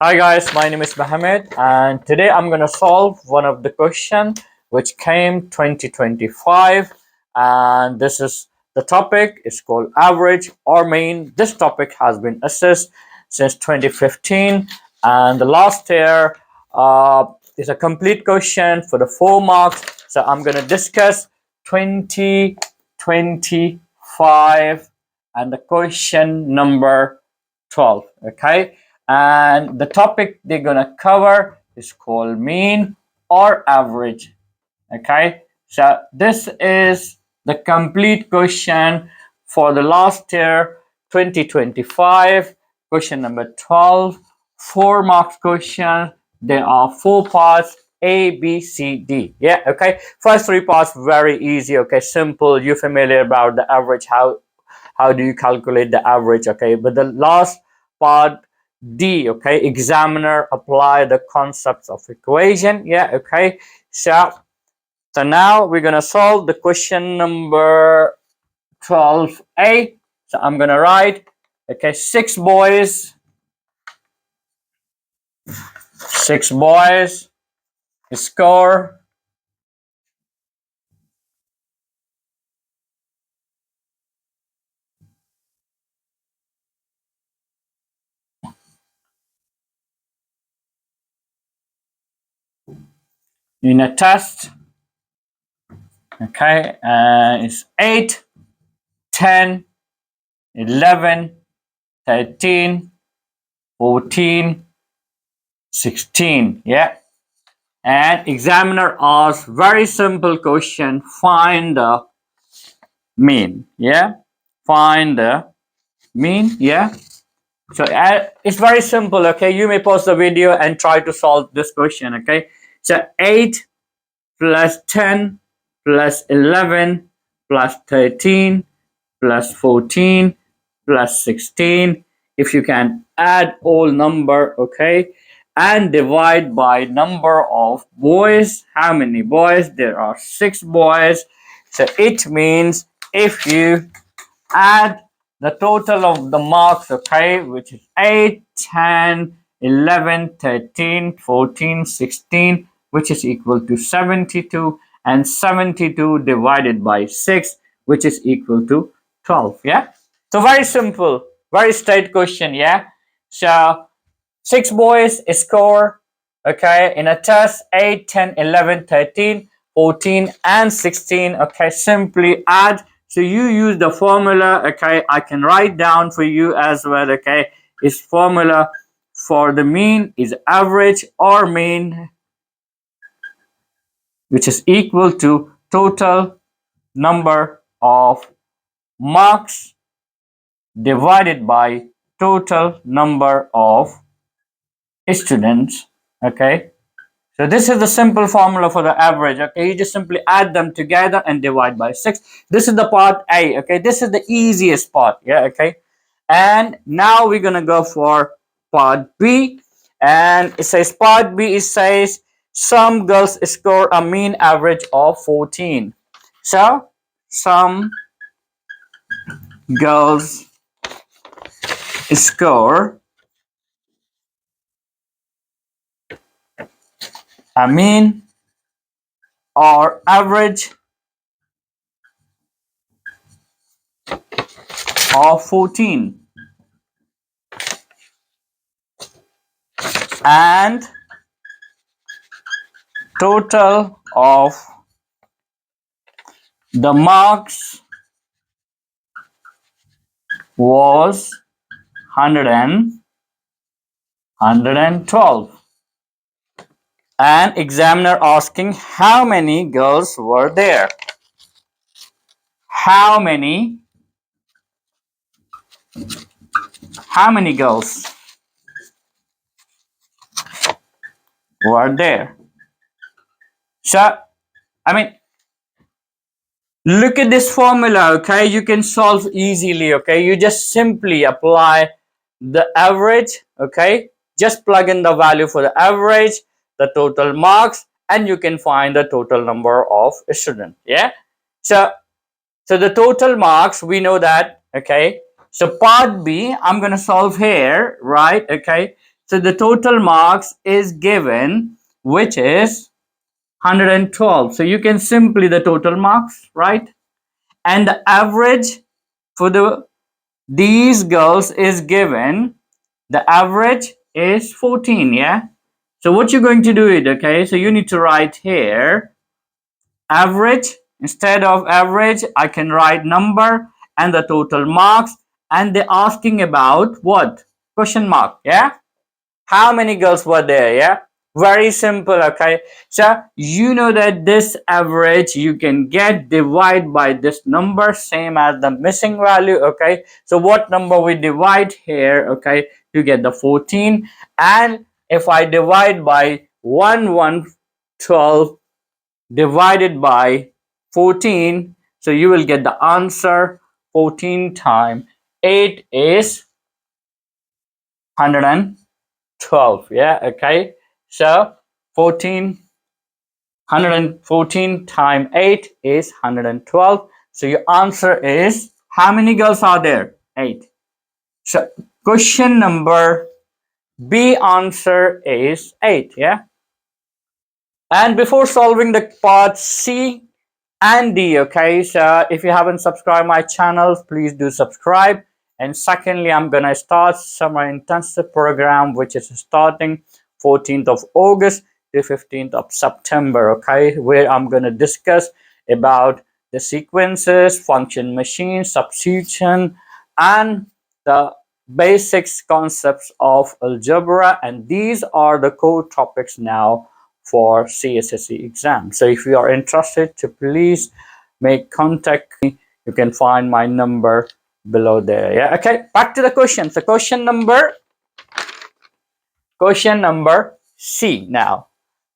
Hi guys, my name is Mohammed and today I'm going to solve one of the question which came 2025, and this is the topic is called average or mean. This topic has been assessed since 2015, and the last year is a complete question for the 4 marks. So I'm going to discuss 2025 and the question number 12. Okay, and the topic they're gonna cover is called mean or average. Okay, so this is the complete question for the last year 2025, question number 12, 4 marks question. There are 4 parts, A, B, C, D. Yeah, okay, first 3 parts very easy. Okay, simple, you're familiar about the average, how do you calculate the average. Okay, but the last part, D, okay, examiner apply the concepts of equation. Yeah, okay, so now we're gonna solve the question number 12A. So I'm gonna write, okay, six boys score in a test. Okay, it's 8, 10, 11, 13, 14, 16. Yeah, and examiner asks very simple question, find the mean. Yeah, find the mean. Yeah, so it's very simple. Okay, you may pause the video and try to solve this question. Okay, so 8 plus 10 plus 11 plus 13 plus 14 plus 16. If you can add all number, okay, and divide by number of boys. How many boys? There are 6 boys. So it means if you add the total of the marks, okay, which is 8, 10, 11, 13, 14, 16, which is equal to 72, and 72 divided by 6, which is equal to 12. Yeah, so very simple, very straight question. Yeah, so 6 boys score, okay, in a test, 8, 10, 11, 13, 14, and 16. Okay, simply add. So you use the formula. Okay, I can write down for you as well. Okay, is formula for the mean is average or mean, which is equal to total number of marks divided by total number of students. Okay, so this is the simple formula for the average. Okay, you just simply add them together and divide by 6. This is the part A. Okay, this is the easiest part. Yeah, okay, and now we're gonna go for part B, and it says part B, it says some girls score a mean average of 14. So some girls score a mean or average of 14, and total of the marks was 112. And examiner asking how many girls were there. How many girls were there? So, I mean, look at this formula, okay? You can solve easily, okay? You just simply apply the average, okay? Just plug in the value for the average, the total marks, and you can find the total number of students. Yeah, so the total marks, we know that. Okay, so part B I'm going to solve here, right? Okay, So the total marks is given, which is 112. So you can simply the total marks, right? And the average for these girls is given. The average is 14, yeah? So what you're going to do it, okay? So you need to write here average. Instead of average, I can write number and the total marks. And they're asking about what? Question mark, yeah? How many girls were there, yeah? Very simple, okay? So you know that this average you can get divide by this number, same as the missing value, okay? So what number we divide here, okay, to get the 14. And if I divide by 112 divided by 14, so you will get the answer. 14 times 8 is 112, yeah, okay? So 114 times 8 is 112. So your answer is, how many girls are there? 8. So question number B answer is 8, yeah? And before solving the part C and D, okay, so if you haven't subscribed my channel, please do subscribe. And secondly, I'm gonna start summer intensive program, which is starting 14th of August to 15th of September, okay, where I'm gonna discuss about the sequences, function machines, substitution, and the basics concepts of algebra. And these are the core topics now for CSSE exam. So if you are interested, to please make contact me. You can find my number below there, yeah? Okay, back to the question. So question number C now.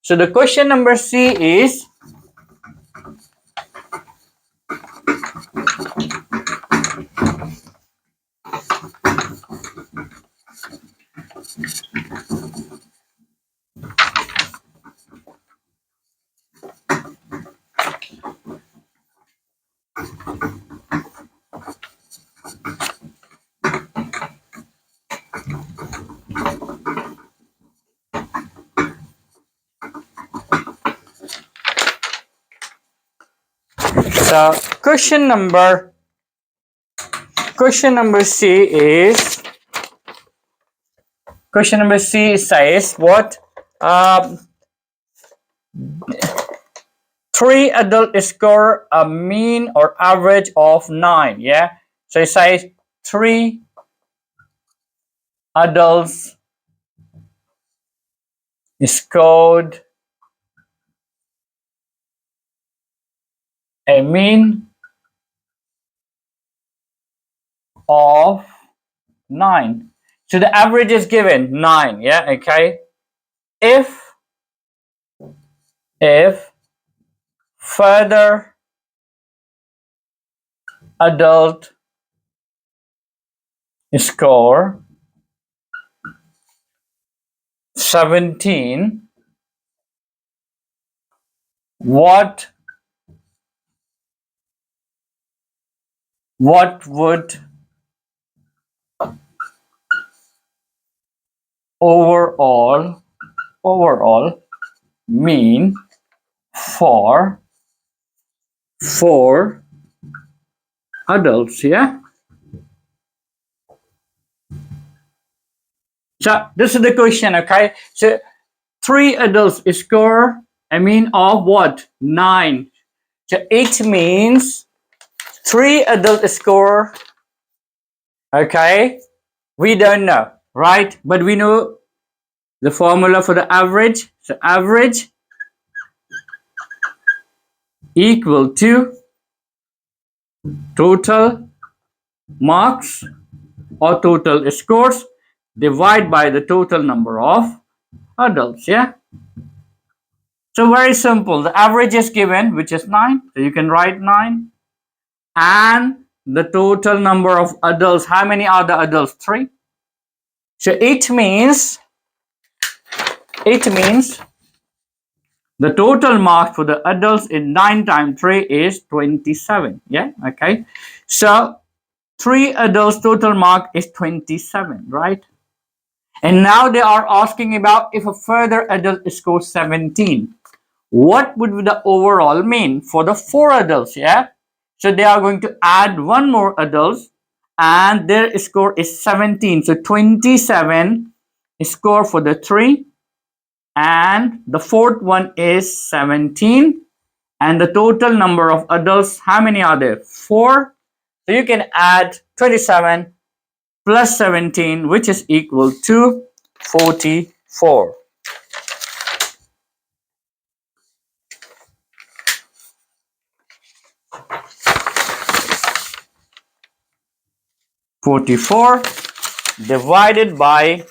So the question number C is, so question number C says what? 3 adults score a mean or average of 9, yeah? So it says 3 adults scored a mean of 9. So the average is given 9, yeah, okay? If further adult score 17, what would overall mean for adults, yeah? So this is the question, okay? So 3 adults score a mean of what? 9. So it means 3 adults score, okay? We don't know, right? But we know the formula for the average. So average equal to total marks or total scores divide by the total number of adults, yeah? So very simple. The average is given, which is 9. So you can write 9. And the total number of adults, how many are the adults? 3. So it means the total marks for the adults in 9 times 3 is 27. Yeah, okay. So 3 adults total mark is 27, right? And now they are asking about if a further adult scores 17. What would the overall mean for the 4 adults? Yeah. So they are going to add one more adult and their score is 17. So 27 score for the 3 and the fourth one is 17. And the total number of adults, how many are there? 4. So you can add 27 plus 17, which is equal to 44. 44 divided by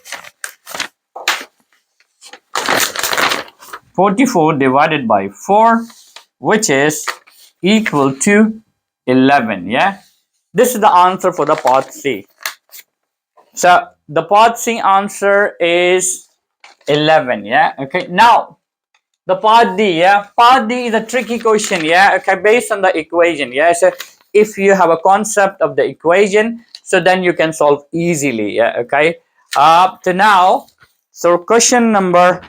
4, which is equal to 11. Yeah, this is the answer for the part C. So the part C answer is 11. Yeah, okay. Now the part D. Yeah, part D is a tricky question. Yeah, okay, based on the equation. Yeah, so if you have a concept of the equation, so then you can solve easily. Yeah, okay. Up to now, so question number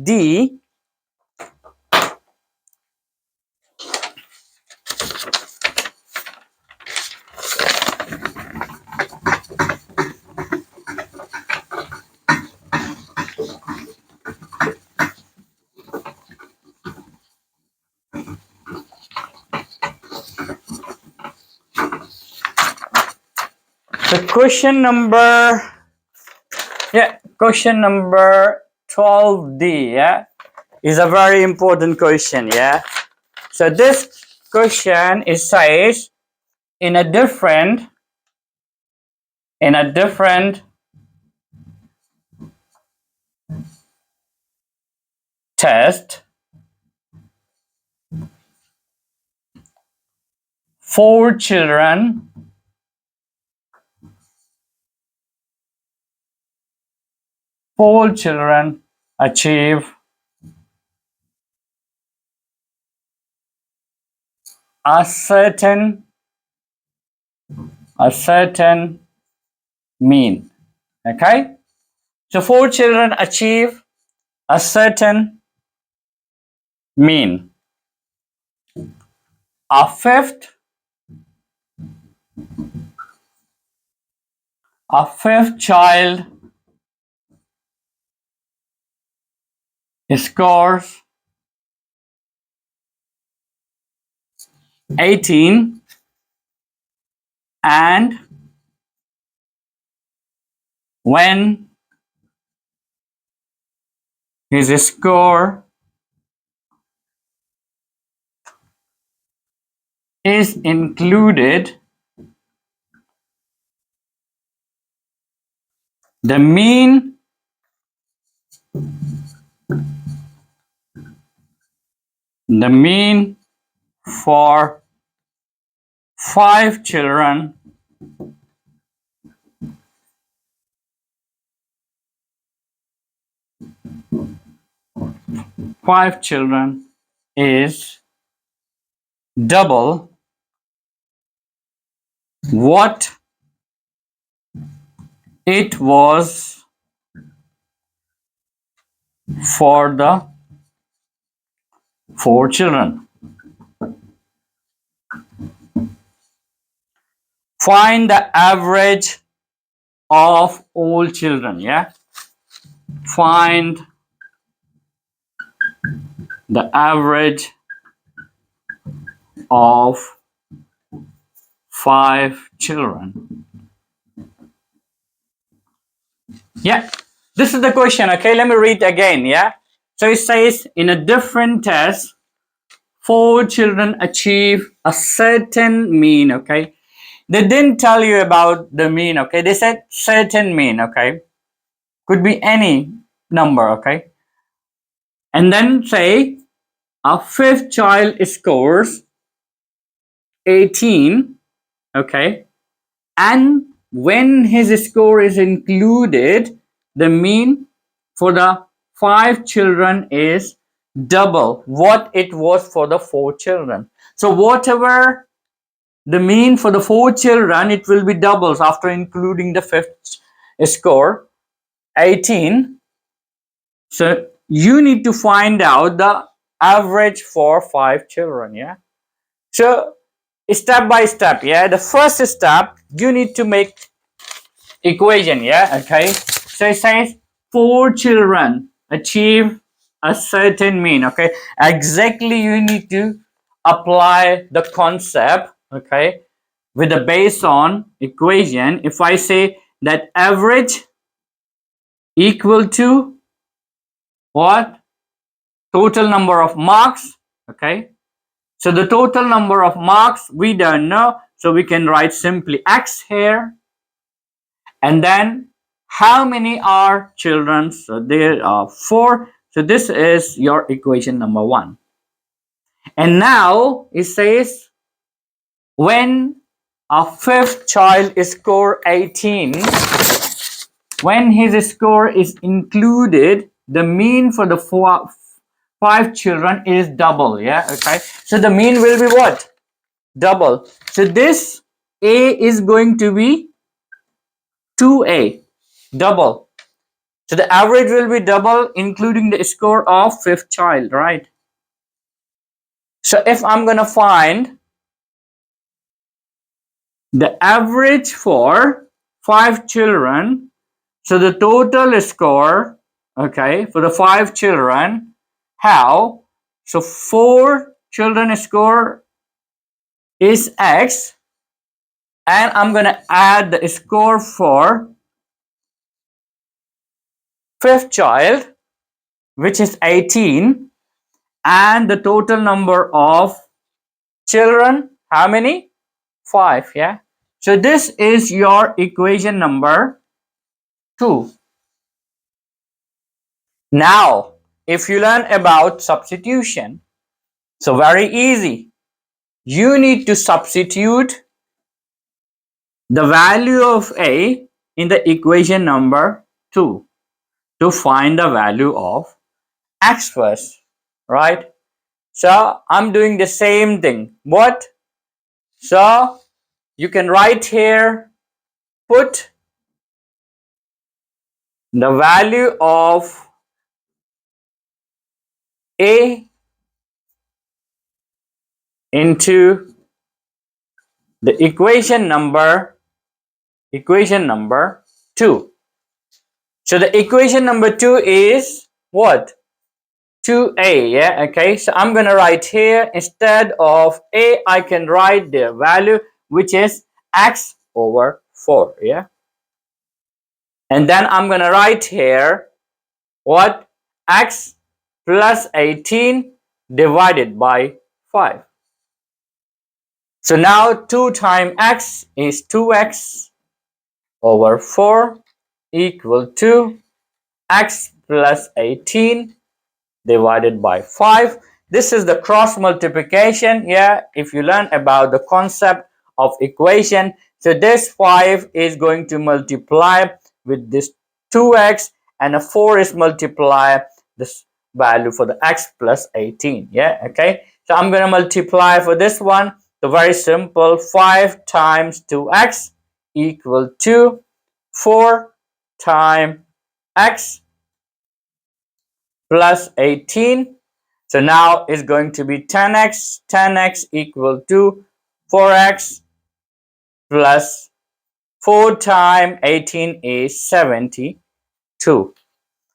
D. So question number, question number 12D, yeah, is a very important question, yeah. So this question is says in a different test, four children achieve a certain mean. Okay, so 4 children achieve a certain mean. A fifth child scores 18 and when his score is included, the mean for 5 children is double what it was for the 4 children. Find the average of all children. Yeah, find the average of 5 children. Yeah, this is the question. Okay, let me read again. Yeah, so it says in a different test, 4 children achieve a certain mean. Okay, they didn't tell you about the mean. Okay, they said certain mean. Okay, could be any number. Okay, and then say a fifth child scores 18. Okay, and when his score is included, the mean for the 5 children is double what it was for the 4 children. So whatever the mean for the 4 children, it will be doubles after including the fifth score. 18. So you need to find out the average for 5 children. Yeah. So step by step. Yeah. The first step, you need to make equation. Yeah. Okay. So it says 4 children achieve a certain mean. Okay. Exactly, you need to apply the concept. Okay. With the base on equation, if I say that average equal to what? Total number of marks. Okay. So the total number of marks we don't know. So we can write simply X here. And then how many are children? So there are 4. So this is your equation number 1. And now it says when a 5th child score 18, when his score is included, the mean for the 5 children is double. Yeah. Okay. So the mean will be what? Double. So this A is going to be 2A. Double. So the average will be double, including the score of 5th child, right? So if I'm going to find the average for 5 children, so the total score, okay, for the 5 children, how? So 4 children score is X, and I'm going to add the score for 5th child, which is 18, and the total number of children, how many? 5. Yeah. So this is your equation number 2. Now if you learn about substitution, so very easy. You need to substitute the value of A in the equation number 2 to find the value of X first, right? So I'm doing the same thing. What? So you can write here, put the value of A into the equation number 2. So the equation number 2 is what? 2A. Yeah. Okay. So I'm going to write here, instead of A, I can write the value, which is X over 4. Yeah. And then I'm going to write here what? X plus 18 divided by 5. So now 2 times X is 2X over 4 equal to X plus 18 divided by 5. This is the cross multiplication. Yeah, if you learn about the concept of equation, so this 5 is going to multiply with this 2x, and a 4 is multiply this value for the x plus 18. Yeah. Okay, so I'm going to multiply for this one. So very simple, 5 times 2x equal to 4 times x plus 18. So now it's going to be 10x. 10x equal to 4x plus 4 times 18 is 72.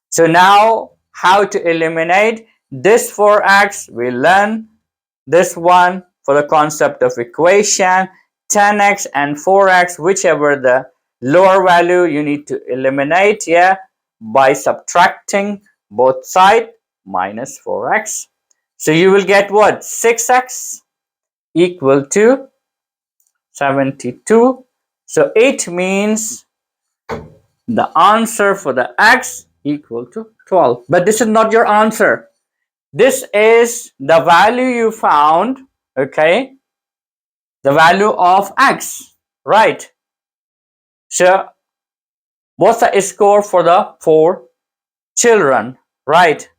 So now how to eliminate this 4x? We learn this one for the concept of equation. 10x and 4x, whichever the lower value, you need to eliminate, yeah, by subtracting both sides, minus 4x. So you will get what? 6x equal to 72. So it means the answer for the x equal to 12. But this is not your answer. This is the value you found, okay? The value of x, right? So what's the score for the 4 children, right?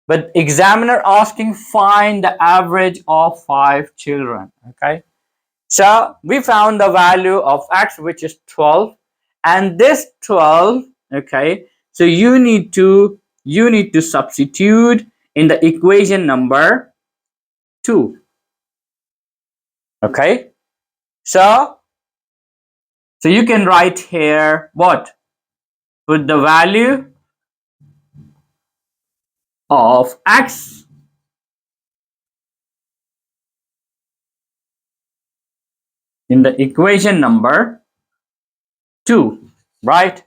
But examiner asking find the average of 5 children, okay? So we found the value of x, which is 12, and this 12, okay, So you need to substitute in the equation number 2. Okay, so you can write here what? Put the value of x in the equation number 2, right?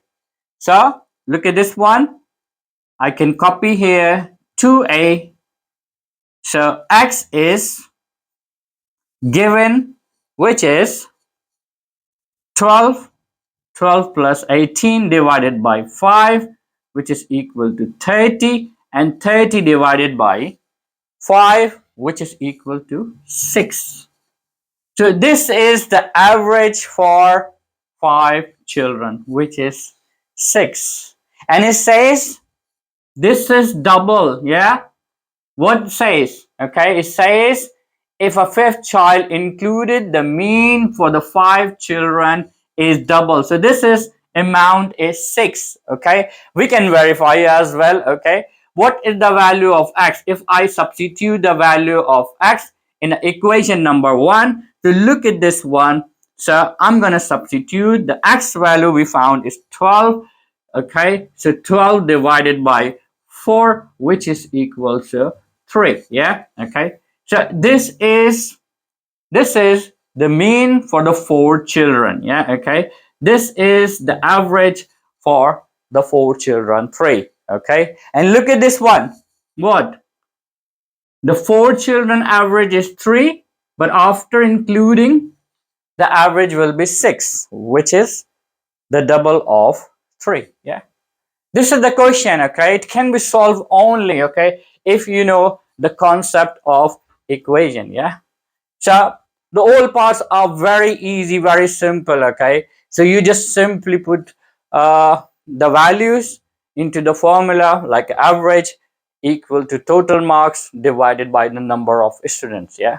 So look at this one. I can copy here 2a. So x is given, which is 12. 12 plus 18 divided by 5, which is equal to 30, and 30 divided by 5, which is equal to 6. So this is the average for 5 children, which is 6. And it says this is double, yeah? What it says? Okay, it says if a 5th child included, the mean for the 5 children is double. So this is amount is 6. Okay, we can verify as well. Okay, what is the value of x? If I substitute the value of x in the equation number 1, to look at this one, so I'm gonna substitute the x value we found is 12. Okay, so 12 divided by 4, which is equal to 3. Yeah, okay, so this is the mean for the 4 children. Yeah, okay, this is the average for the 4 children, 3. Okay, and look at this one. What? The 4 children average is 3, but after including, the average will be 6, which is the double of 3. Yeah, this is the question. Okay, it can be solved only, okay, if you know the concept of equation. Yeah, so the all parts are very easy, very simple. Okay, so you just simply put the values into the formula, like average equal to total marks divided by the number of students. Yeah,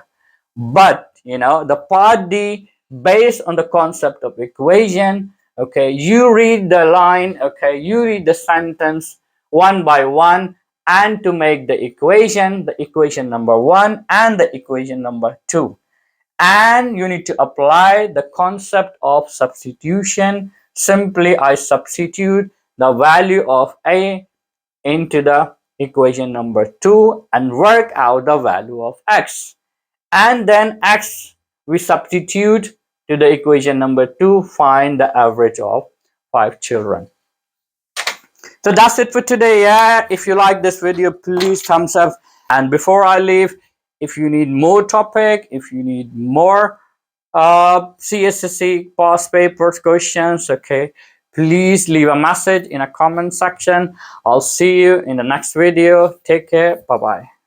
but you know the part D, based on the concept of equation, okay, you read the line, okay, you read the sentence one by one, and to make the equation number 1 and the equation number 2, and you need to apply the concept of substitution. Simply I substitute the value of a into the equation number 2 and work out the value of x, and then x we substitute to the equation number 2, find the average of 5 children. So that's it for today. Yeah, if you like this video, please thumbs up. And before I leave, if you need more topic, if you need more CSSE past papers questions, okay, please leave a message in a comment section. I'll see you in the next video. Take care. Bye bye.